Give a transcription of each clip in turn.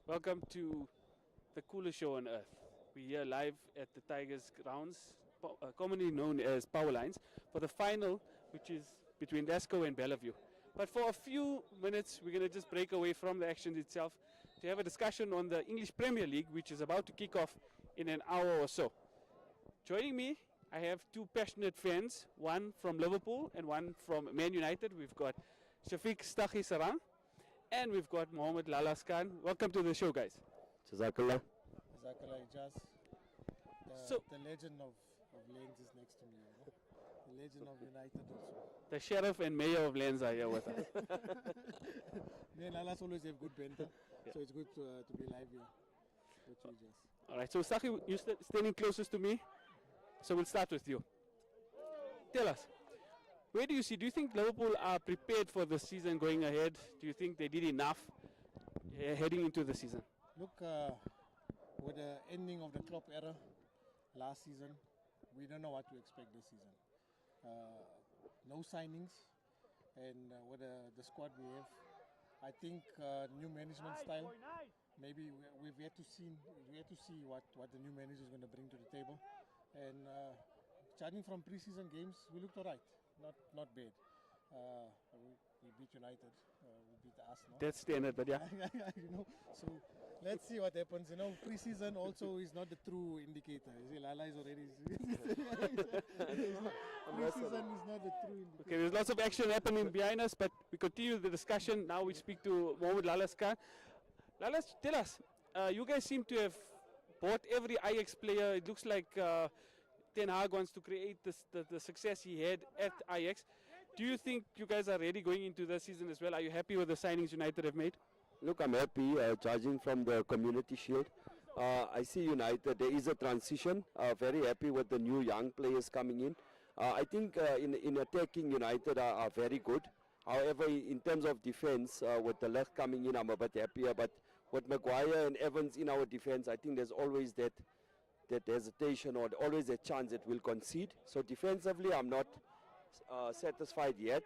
Welcome to the coolest show on earth. We're here live at the Tigers grounds, commonly known as Power Lines, for the final, which is between Lesco and Bellevue. But for a few minutes, we're going to just break away from the action itself to have a discussion on the English Premier League, which is about to kick off in an hour or so. Joining me, I have two passionate fans, one from Liverpool and one from Man United. We've got Shafiq Stakhi Sarang and we've got Mohammed Lalas Khan. Welcome to the show, guys. Jazakallah. Jazakallah Ijaz. So- The legend of Lanes is next to me. You know? The legend of United also. The Sheriff and Mayor of Lens are here with us. Me and Lalas always have good banter, so it's good to be live here with you, Ijaz. All right, so Stakhi, you're standing closest to me, so we'll start with you. Tell us, where do you think Liverpool are prepared for the season going ahead? Do you think they did enough heading into the season? Look, with the ending of the Klopp era last season, we don't know what to expect this season. No signings, and with the squad we have, I think new management style. Maybe we've yet to see what the new manager is going to bring to the table, and judging from pre-season games, we looked alright, not bad. We beat United, we beat Arsenal. That's standard, but yeah. You know, so let's see what happens. You know, pre-season also is not the true indicator. You see, Lala is already. Pre-season is not the true indicator. Okay, there's lots of action happening behind us, but we continue the discussion. Now we speak to Mohammed Lalas Khan. Lalas, tell us, you guys seem to have bought every Ajax player. It looks like Ten Hag wants to create the success he had at Ajax. Do you think you guys are ready going into the season as well? Are you happy with the signings United have made? Look, I'm happy, judging from the Community Shield. I see United, there is a transition. Very happy with the new young players coming in. I think in attacking, United are very good. However, in terms of defense, with the left coming in, I'm a bit happier. But with Maguire and Evans in our defense, I think there's always that hesitation or always a chance that we'll concede. So defensively, I'm not satisfied yet,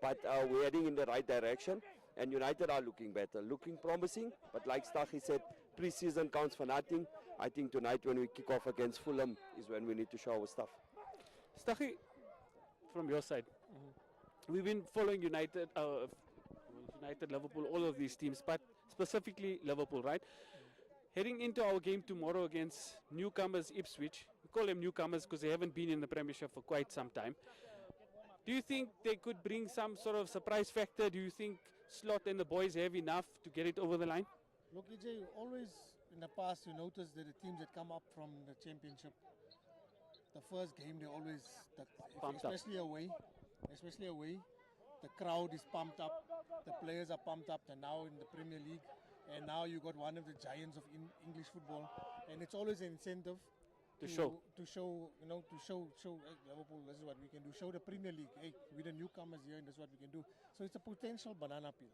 but we're heading in the right direction, and United are looking better, looking promising. But like Stakhi said, pre-season counts for nothing. I think tonight when we kick off against Fulham is when we need to show our stuff. Stakhi, from your side, we've been following United, Liverpool, all of these teams, but specifically Liverpool, right? Heading into our game tomorrow against newcomers Ipswich, we call them newcomers because they haven't been in the Premiership for quite some time. Do you think they could bring some sort of surprise factor? Do you think Slot and the boys have enough to get it over the line? Look, EJ, always in the past you notice that the teams that come up from the Championship, the first game they always, Pumped up. especially away, the crowd is pumped up, the players are pumped up. And now in the Premier League, and now you got one of the giants of English football, and it's always an incentive To show. hey, Liverpool, this is what we can do. Show the Premier League, hey, we're the newcomers here, and this is what we can do. So it's a potential banana peel,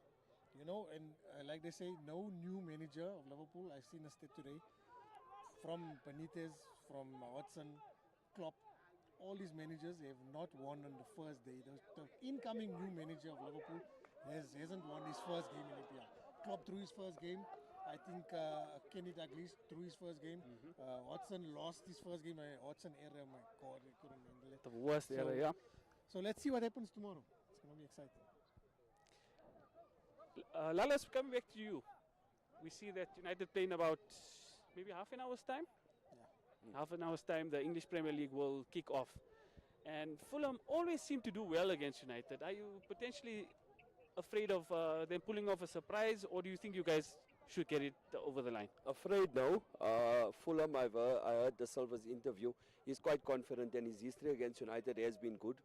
you know. And like they say, no new manager of Liverpool. I've seen a stat today from Benitez, from Watson, Klopp. All these managers have not won on the first day. The incoming new manager of Liverpool hasn't won his first game in APL. Klopp threw his first game. I think Kenny Dalglish threw his first game. Watson lost his first game. Watson error, my God, he couldn't handle it. The worst So- era, yeah. So let's see what happens tomorrow. It's going to be exciting. Lalas, coming back to you. We see that United play in about maybe half an hour's time. Yeah. Half an hour's time, the English Premier League will kick off. And Fulham always seem to do well against United. Are you potentially afraid of them pulling off a surprise, or do you think you guys should get it over the line? Afraid no. Fulham, I heard the Silva's interview. He's quite confident, and his history against United has been good.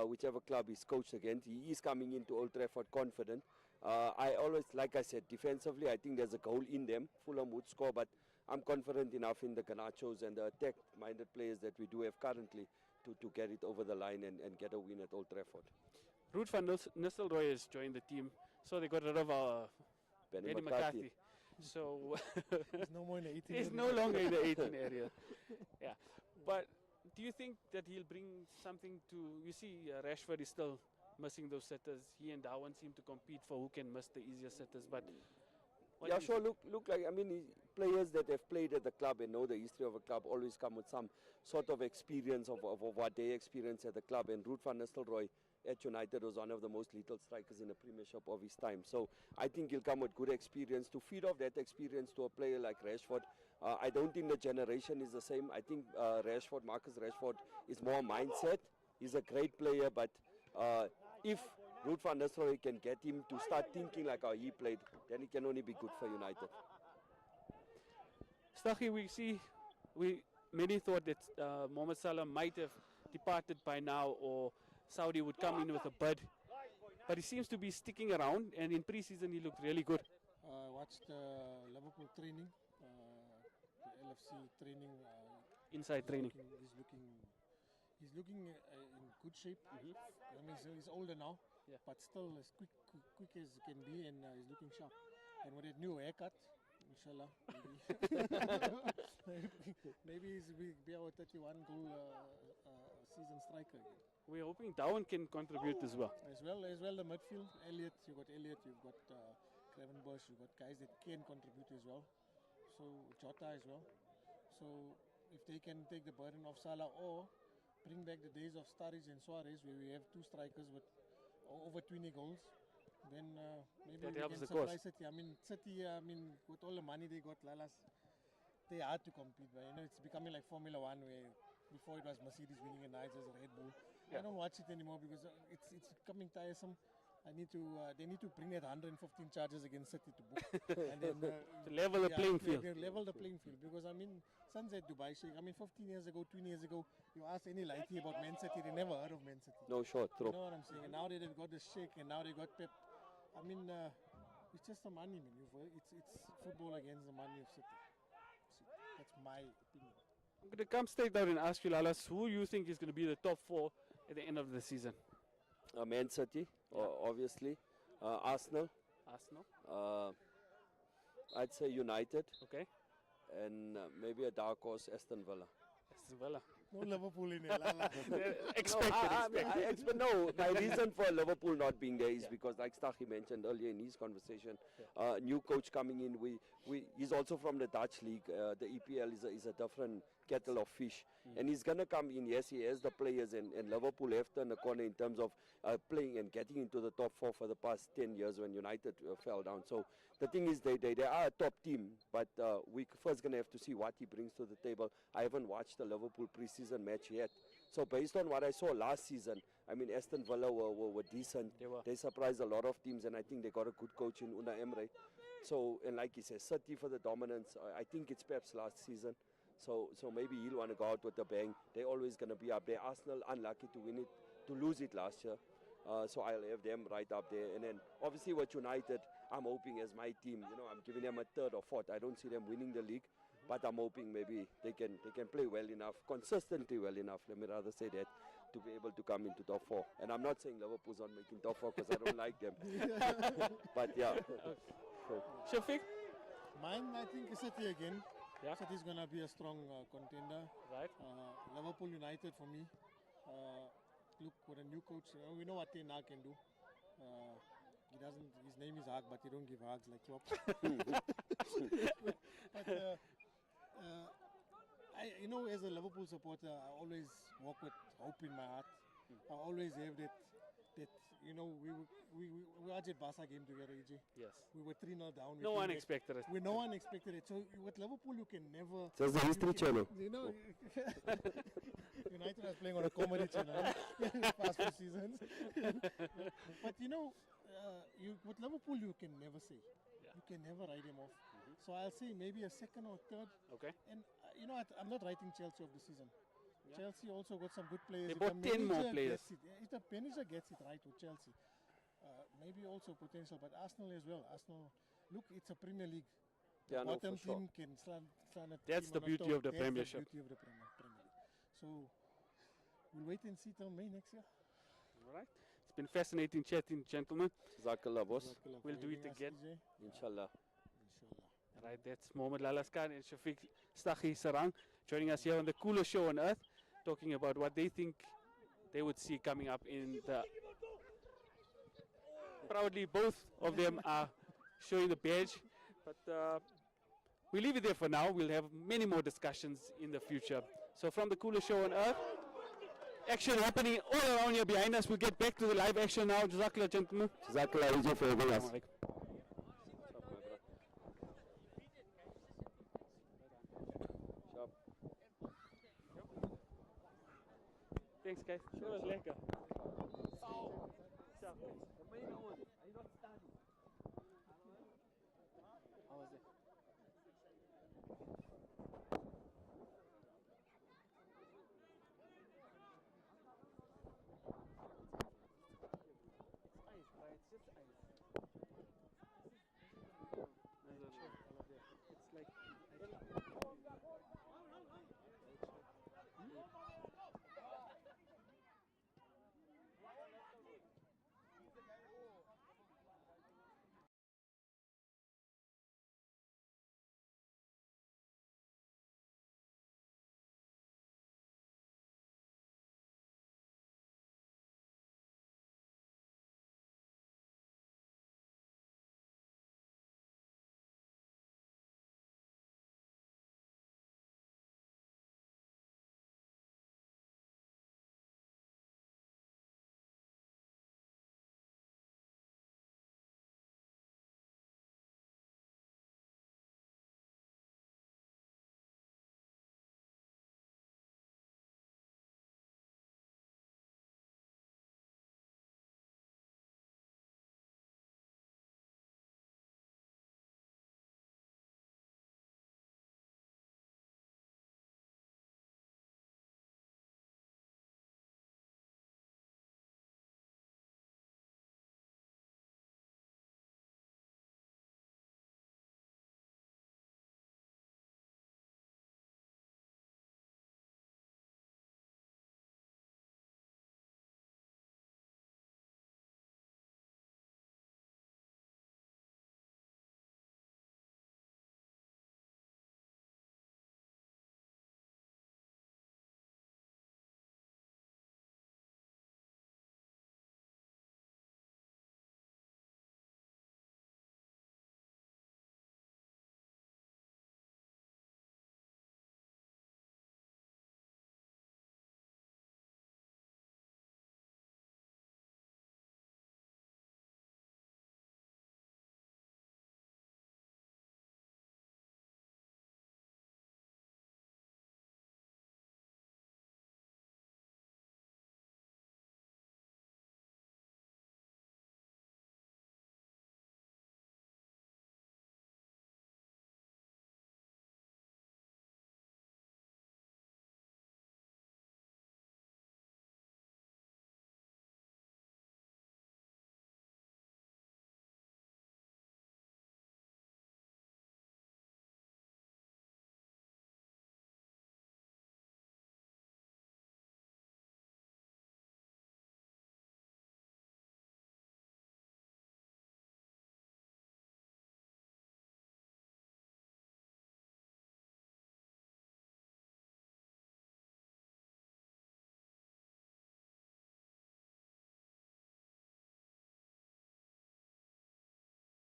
Whichever club he's coached against, he is coming into Old Trafford confident. I always, like I said, defensively, I think there's a goal in them. Fulham would score, but I'm confident enough in the Garnachos and the attack-minded players that we do have currently to get it over the line and get a win at Old Trafford. Ruud van Nistelrooy has joined the team, so they got rid of Benny Benny McCarthy. So There's no more in the 18. he's no longer in the 18 area. Yeah, but do you think that he'll bring something to? You see, Rashford is still missing those setters. He and Darwin seem to compete for who can miss the easier setters. But What Yeah, do you sure. think? Look like, I mean, players that have played at the club and know the history of a club always come with some sort of experience of what they experience at the club. And Ruud van Nistelrooy at United was one of the most lethal strikers in the Premiership of his time. So I think he'll come with good experience to feed off that experience to a player like Rashford. I don't think the generation is the same. I think Marcus Rashford is more mindset. He's a great player, but if Ruud van Nistelrooy can get him to start thinking like how he played, then he can only be good for United. Stachy, many thought that Mohamed Salah might have departed by now, or Saudi would come in with a bid, but he seems to be sticking around, and in pre-season he looked really good. Watched Liverpool training, the LFC training. Inside training. He's looking in good shape. I mean, he's older now, Yeah. but still as quick as he can be, and he's looking sharp. And with that new haircut, inshallah, maybe he'll be our 31 goal season striker again. We're hoping Darwin can contribute as well. As well the midfield, you've got Gravenberch, you've got guys that can contribute as well. So Jota as well. So if they can take the burden of Salah or bring back the days of Sturridge and Suarez, where we have two strikers with over 20 goals, then maybe That we helps can the cause. surprise City. City, with all the money they got, Lalas, they're hard to compete. But it's becoming like Formula One, where before it was Mercedes winning and now it's just Red Bull. Yeah. I don't watch it anymore because it's becoming tiresome. They need to bring that 115 charges against City to book, and then To level the playing field. Level the playing field, because since that Dubai Sheikh, 15 years ago, 20 years ago, you ask any lighty about Man City, they never heard of Man City. No, sure, You true. know what I'm saying? And now that they've got the Sheikh, and now they got Pep. It's just the money, man. It's football against the money of City. That's my opinion. I'm going to come straight down and ask you, Lalas, who you think is going to be the top four at the end of the season? Man City, obviously. Arsenal. Arsenal. I'd say United. Okay. And maybe a dark horse, Aston Villa. Aston Villa. No Liverpool in it. La. Expected. No, my reason for Liverpool not being there is because, like Stachy mentioned earlier in his conversation, new coach coming in. He's also from the Dutch league. The EPL is a different kettle of fish, and he's gonna come in. Yes, he has the players, and Liverpool have turned the corner in terms of playing and getting into the top four for the past 10 years when United fell down. So the thing is, they are a top team, but we first gonna have to see what he brings to the table. I haven't watched the Liverpool preseason match yet, so based on what I saw last season, I mean, Aston Villa were decent. They were. They surprised a lot of teams, and I think they got a good coach in Unai Emery. So, and like he says, City for the dominance. I think it's Pep's last season. So maybe he'll want to go out with a bang. They're always going to be up there. Arsenal unlucky to lose it last year. So I'll have them right up there. And then obviously with United, I'm hoping as my team, I'm giving them a third or fourth. I don't see them winning the league, but I'm hoping maybe they can play well enough, consistently well enough, let me rather say that, to be able to come into top four. And I'm not saying Liverpool's not making top four because I don't like them. But yeah. So, Shafiq? Mine, I think, is City again. Yeah. City's going to be a strong contender. Right. Liverpool United for me. Look, with a new coach, we know what Ten Hag can do. His name is Hag, but he don't give hugs like Klopp. But as a Liverpool supporter, I always walk with hope in my heart. I always have that we watched the Barca game together, EJ. Yes. We were 3-0 down. No one expected it. No one expected it. So with Liverpool, you can never. Just the History Channel. United was playing on a comedy channel past few seasons. But with Liverpool, you can never say. Yeah. You can never write them off. So I'll say maybe a second or third. Okay. And I'm not writing Chelsea of the season. Yeah. Chelsea also got some good players. They If bought the 10 more manager players. If the manager gets it right with Chelsea, maybe also potential. But Arsenal as well. Arsenal, look, it's a Premier League. Yeah, no, Bottom for sure. team can slant a That's team the on beauty top. of the That's Premiership. The beauty of the Premier League. So we'll wait and see till May next year. All right. It's been fascinating chatting, gentlemen. Jazakallah, boss. Jazakallah We'll for do it having us, again. EJ. Inshallah. Inshallah. All right, that's Mohamed Lalaskan and Shafiq Stachy Sarang joining us here on the coolest show on earth, talking about what they think they would see coming up in the. Proudly, both of them are showing the badge. But we leave it there for now. We'll have many more discussions in the future. So from the coolest show on earth, action happening all around here behind us. We'll get back to the live action now. Jazakallah, gentlemen. Jazakallah Vijay, for having us. Assalamu alaikum. Thanks, guys. That was lekker. Ciao.